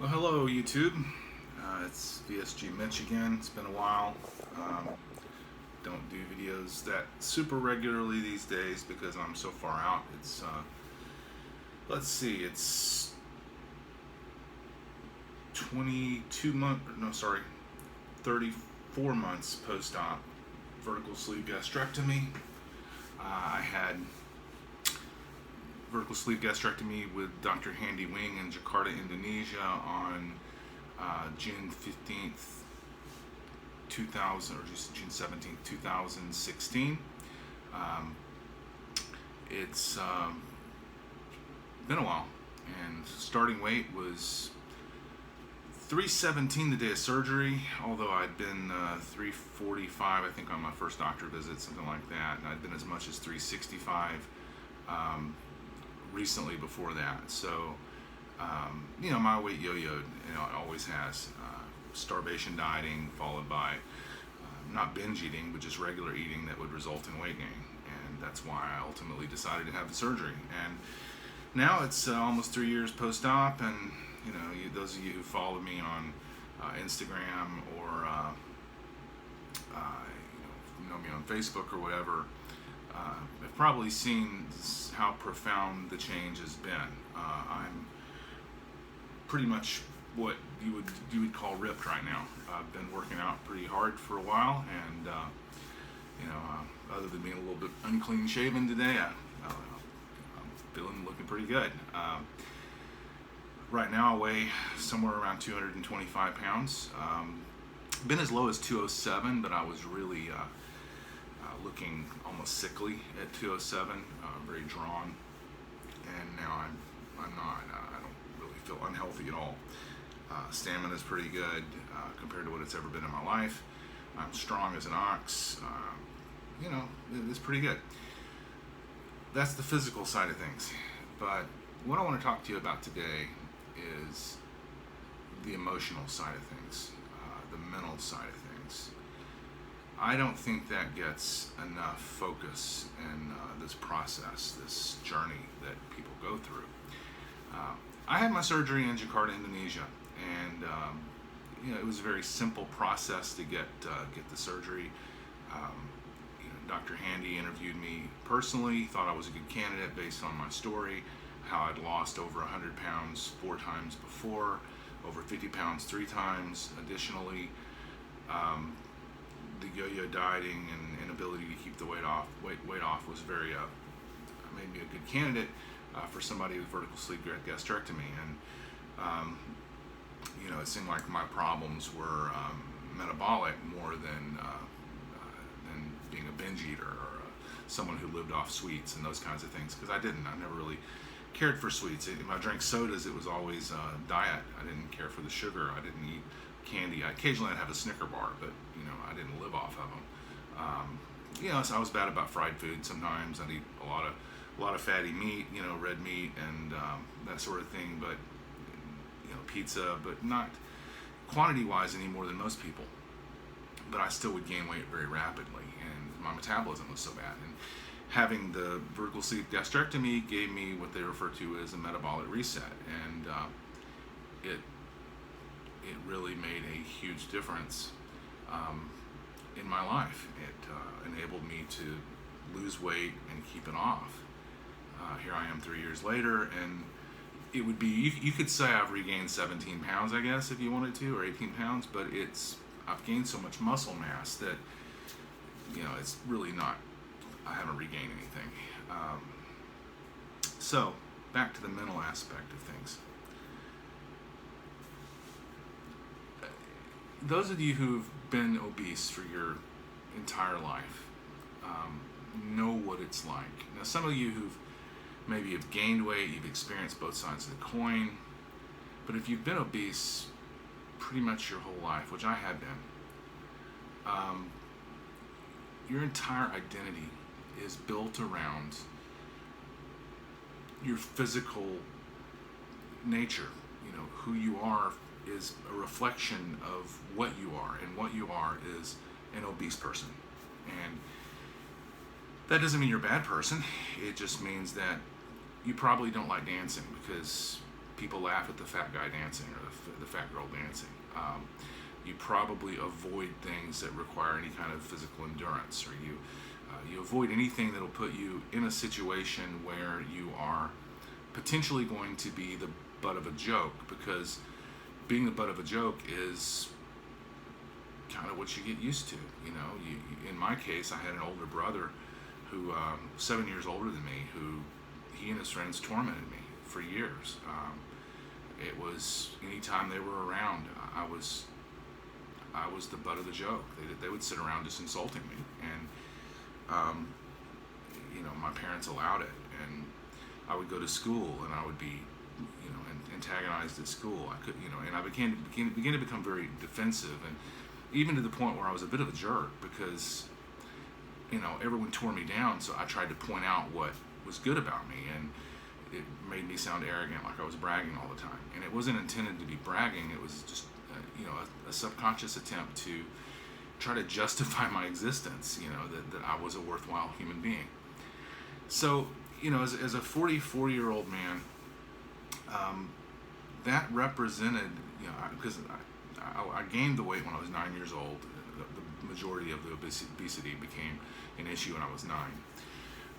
Well, hello YouTube. It's VSG Mitch again. It's been a while. Don't do videos that super regularly these days because I'm so far out. It's let's see, it's 34 months post-op vertical sleeve gastrectomy. I had vertical sleeve gastrectomy with Dr. Handy Wing in Jakarta, Indonesia on June 15th, 2000, or just June 17th, 2016. It's been a while, and starting weight was 317 the day of surgery, although I'd been 345, I think, on my first doctor visit, something like that, and I'd been as much as 365 recently before that. So, my weight yo-yoed, it always has. Starvation dieting followed by not binge eating, but just regular eating that would result in weight gain. And that's why I ultimately decided to have the surgery. And now it's almost 3 years post-op, and those of you who follow me on Instagram or know me on Facebook or whatever, have probably seen how profound the change has been. I'm pretty much what you would call ripped right now. I've been working out pretty hard for a while, and other than being a little bit unclean shaven today, I'm looking pretty good. Right now I weigh somewhere around 225 pounds. Been as low as 207, but I was really looking almost sickly at 207, very drawn, and now I'm not. I don't really feel unhealthy at all. Stamina is pretty good compared to what it's ever been in my life. I'm strong as an ox. It's pretty good. That's the physical side of things. But what I want to talk to you about today is the emotional side of things, the mental side of things. I don't think that gets enough focus in this process, this journey that people go through. I had my surgery in Jakarta, Indonesia, and it was a very simple process to get the surgery. Dr. Handy interviewed me personally, thought I was a good candidate based on my story, how I'd lost over 100 pounds 4 times before, over 50 pounds 3 times. Additionally, the yo-yo dieting and inability to keep the weight off was very made me a good candidate for somebody with vertical sleeve gastrectomy. And it seemed like my problems were metabolic more than being a binge eater or someone who lived off sweets and those kinds of things, because I never really cared for sweets. If I drank sodas, it was always diet. I didn't care for the sugar. I didn't eat candy. Occasionally I'd have a Snicker bar, but I didn't live off of them. So I was bad about fried food. Sometimes I'd eat a lot of fatty meat, red meat and that sort of thing, but pizza, but not quantity wise any more than most people. But I still would gain weight very rapidly, and my metabolism was so bad. And having the vertical sleeve gastrectomy gave me what they refer to as a metabolic reset, and it really made a huge difference in my life. It enabled me to lose weight and keep it off. Here I am 3 years later, and it would be, you could say I've regained 17 pounds, I guess, if you wanted to, or 18 pounds, but I've gained so much muscle mass that, it's really not, I haven't regained anything. So, back to the mental aspect of things. Those of you who've been obese for your entire life know what it's like. Now, some of you who've maybe have gained weight, you've experienced both sides of the coin, but if you've been obese pretty much your whole life, which I have been, your entire identity is built around your physical nature. Who you are is a reflection of what you are, and what you are is an obese person. And that doesn't mean you're a bad person. It just means that you probably don't like dancing, because people laugh at the fat guy dancing or the fat girl dancing. You probably avoid things that require any kind of physical endurance, or you avoid anything that'll put you in a situation where you are potentially going to be the butt of a joke, because being the butt of a joke is kind of what you get used to. In my case, I had an older brother who 7 years older than me, who he and his friends tormented me for years. It was anytime they were around, I was the butt of the joke. They would sit around just insulting me, and my parents allowed it. And I would go to school, and I would be, antagonized at school. I could, and I began to become very defensive, and even to the point where I was a bit of a jerk, because everyone tore me down. So I tried to point out what was good about me, and it made me sound arrogant, like I was bragging all the time. And it wasn't intended to be bragging. It was just a subconscious attempt to try to justify my existence, that I was a worthwhile human being. So, as a 44-year-old man, that represented, because I gained the weight when I was 9 years old. The majority of the obesity became an issue when I was 9.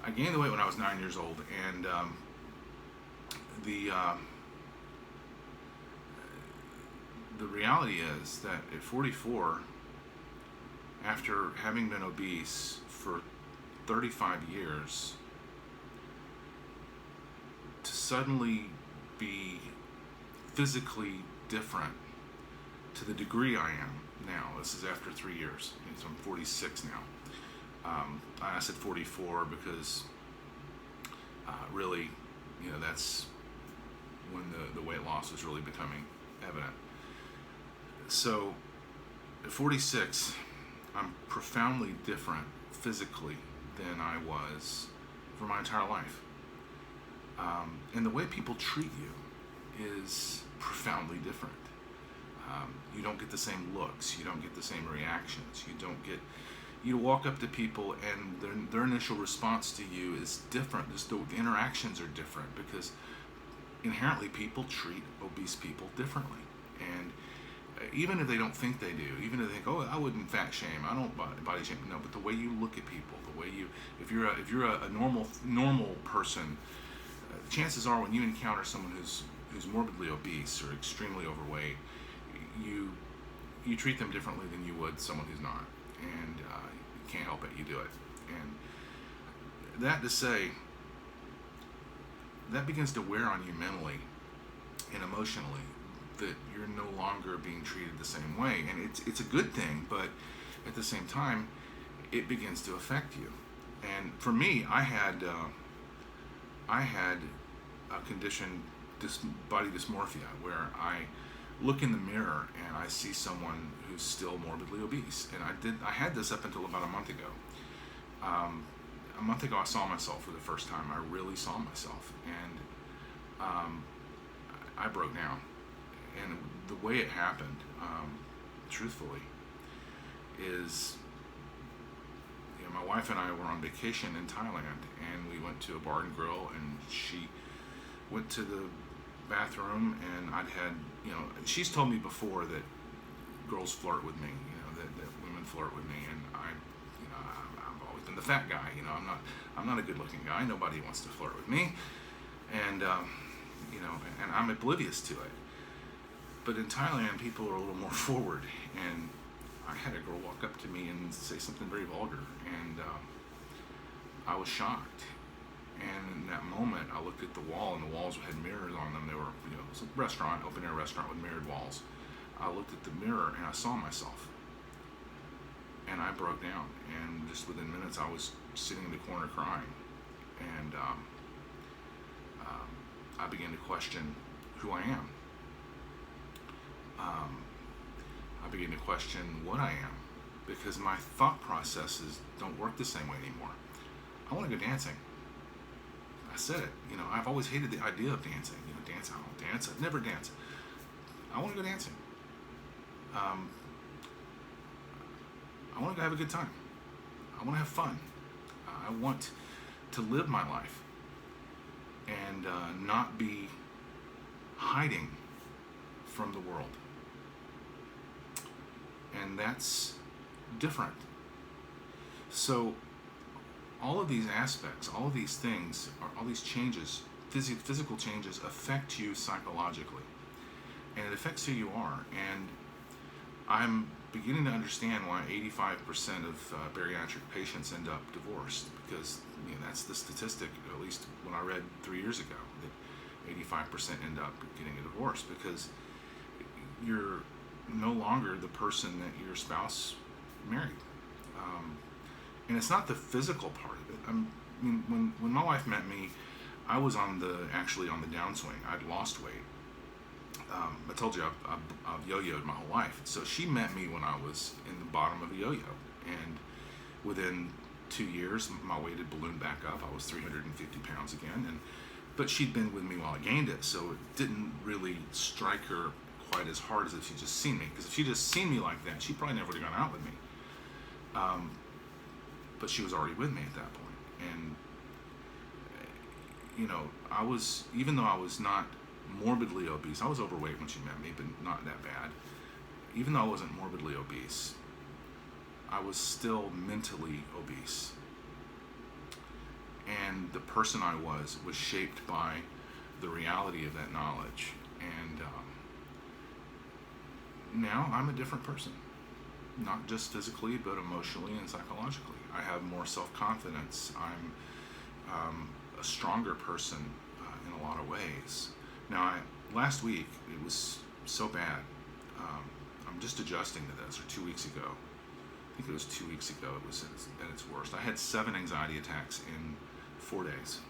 I gained the weight when I was 9 years old, and the reality is that at 44, after having been obese for 35 years, to suddenly be physically different to the degree I am now. This is after 3 years, so I'm 46 now. I said 44 because really, that's when the weight loss was really becoming evident. So at 46, I'm profoundly different physically than I was for my entire life. And the way people treat you is profoundly different. You don't get the same looks. You don't get the same reactions. You walk up to people, and their initial response to you is different. Just the interactions are different, because inherently people treat obese people differently. And even if they don't think they do, even if they think, oh, I wouldn't fat shame, I don't body shame. No, but the way you look at people, the way if you're a normal person, chances are when you encounter someone who's morbidly obese or extremely overweight, you treat them differently than you would someone who's not, and you can't help it. You do it, and that to say, that begins to wear on you mentally and emotionally, that you're no longer being treated the same way. And it's a good thing, but at the same time, it begins to affect you. And for me, I had a condition, body dysmorphia, where I look in the mirror and I see someone who's still morbidly obese. And I had this up until about a month ago. A month ago, I saw myself for the first time. I really saw myself, and I broke down. And the way it happened, truthfully, is, my wife and I were on vacation in Thailand, and we went to a bar and grill, and she went to the bathroom, and she's told me before that girls flirt with me, that women flirt with me, and I've always been the fat guy, I'm not a good-looking guy. Nobody wants to flirt with me, and and I'm oblivious to it. But in Thailand, people are a little more forward, and I had a girl walk up to me and say something very vulgar, and I was shocked. And in that moment, I looked at the wall, and the walls had mirrors on them. They were, it was a restaurant, open-air restaurant with mirrored walls. I looked at the mirror, and I saw myself. And I broke down, and just within minutes, I was sitting in the corner crying. And I began to question who I am. I began to question what I am, because my thought processes don't work the same way anymore. I want to go dancing. I said it. I've always hated the idea of dancing. Dancing. I don't dance. I've never danced. I want to go dancing. I want to go have a good time. I want to have fun. I want to live my life and not be hiding from the world. And that's different. So all of these aspects, all of these things, all these changes, physical changes affect you psychologically. And it affects who you are. And I'm beginning to understand why 85% of bariatric patients end up divorced, because that's the statistic, at least when I read 3 years ago, that 85% end up getting a divorce, because you're no longer the person that your spouse married. And it's not the physical part of it. When my wife met me, I was actually on the downswing. I'd lost weight. I told you I've yo-yoed my whole life. So she met me when I was in the bottom of a yo-yo, and within 2 years, my weight had ballooned back up. I was 350 pounds again, but she'd been with me while I gained it, so it didn't really strike her quite as hard as if she'd just seen me. Because if she'd just seen me like that, she probably never would have gone out with me. But she was already with me at that point, and I was, even though I was not morbidly obese, I was overweight when she met me, but not that bad. Even though I wasn't morbidly obese, I was still mentally obese. And the person I was shaped by the reality of that knowledge. And now I'm a different person, not just physically, but emotionally and psychologically. I have more self-confidence. I'm a stronger person in a lot of ways. Now, last week, it was so bad. I'm just adjusting to this, or 2 weeks ago. I think it was 2 weeks ago, it was at its worst. I had 7 anxiety attacks in 4 days.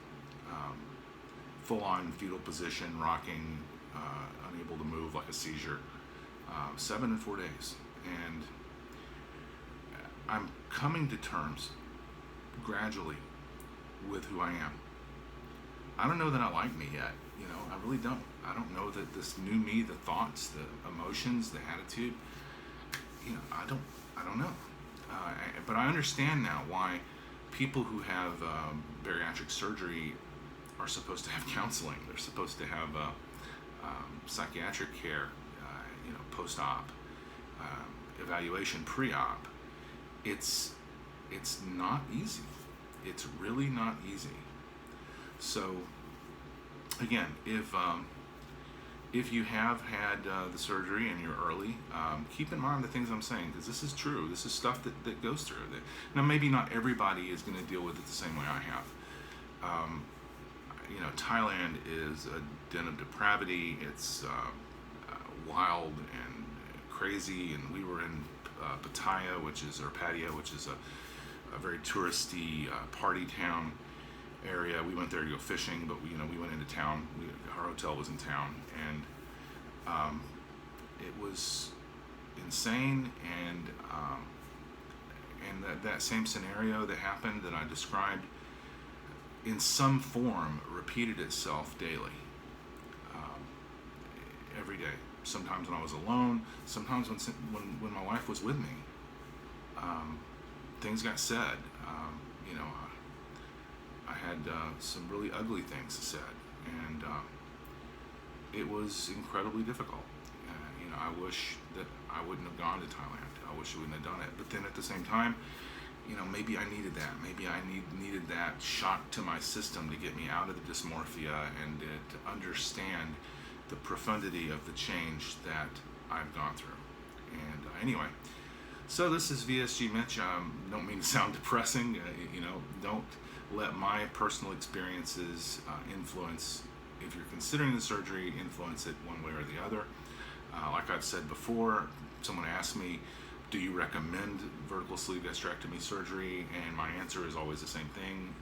Full-on fetal position, rocking, unable to move, like a seizure. 7 in 4 days. And I'm coming to terms gradually with who I am. I don't know that I like me yet. I really don't. I don't know that this new me, the thoughts, the emotions, the attitude, I don't know. But I understand now why people who have bariatric surgery are supposed to have counseling. They're supposed to have psychiatric care, post-op, evaluation pre-op. It's not easy. It's really not easy. So again, if you have had the surgery and you're early, keep in mind the things I'm saying, because this is true. This is stuff that goes through. Now, maybe not everybody is going to deal with it the same way I have. Thailand is a den of depravity. It's wild and crazy, and we were in Pattaya, which is a very touristy party town area. We went there to go fishing, but we went into town. Our hotel was in town, and it was insane. And that same scenario that happened, that I described, in some form repeated itself daily, every day. Sometimes when I was alone, sometimes when my wife was with me. Things got said. I had some really ugly things said, and it was incredibly difficult. I wish that I wouldn't have gone to Thailand. I wish I wouldn't have done it. But then at the same time, maybe I needed that. Maybe I needed that shock to my system to get me out of the dysmorphia and to understand the profundity of the change that I've gone through. And anyway, so this is VSG Mitch. Don't mean to sound depressing. Don't let my personal experiences influence, if you're considering the surgery, influence it one way or the other. Like I've said before, someone asked me, do you recommend vertical sleeve gastrectomy surgery? And my answer is always the same thing.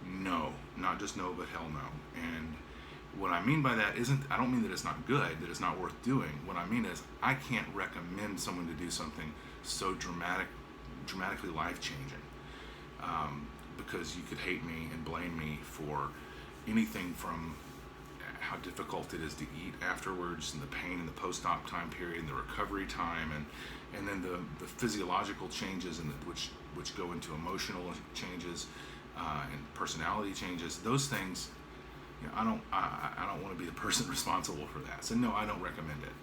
No, not just no, but hell no. And what I mean by that I don't mean that it's not good, that it's not worth doing. What I mean is I can't recommend someone to do something so dramatically life-changing, because you could hate me and blame me for anything from how difficult it is to eat afterwards, and the pain in the post-op time period, and the recovery time, and then the physiological changes, and which go into emotional changes and personality changes. Those things I don't want to be the person responsible for that. So no, I don't recommend it.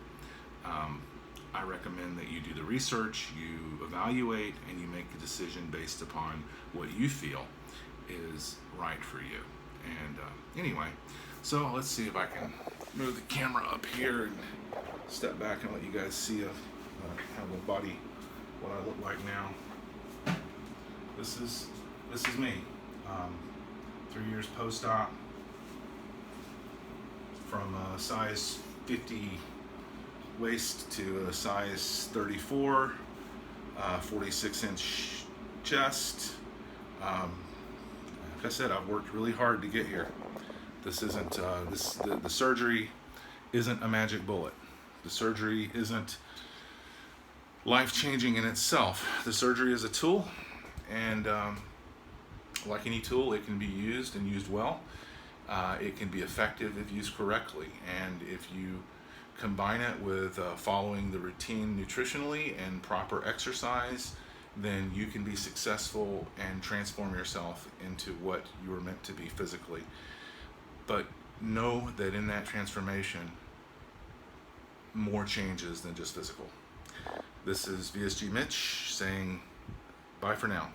I recommend that you do the research, you evaluate, and you make a decision based upon what you feel is right for you. And anyway, so let's see if I can move the camera up here and step back and let you guys see kind of a body, what I look like now. This is me. 3 years post-op, from a size 50 waist to a size 34, 46-inch chest. Like I said, I've worked really hard to get here. This isn't the surgery isn't a magic bullet. The surgery isn't life-changing in itself. The surgery is a tool, and like any tool, it can be used and used well. It can be effective if used correctly, and if you combine it with following the routine nutritionally and proper exercise, then you can be successful and transform yourself into what you were meant to be physically. But know that in that transformation, more changes than just physical. This is VSG Mitch saying bye for now.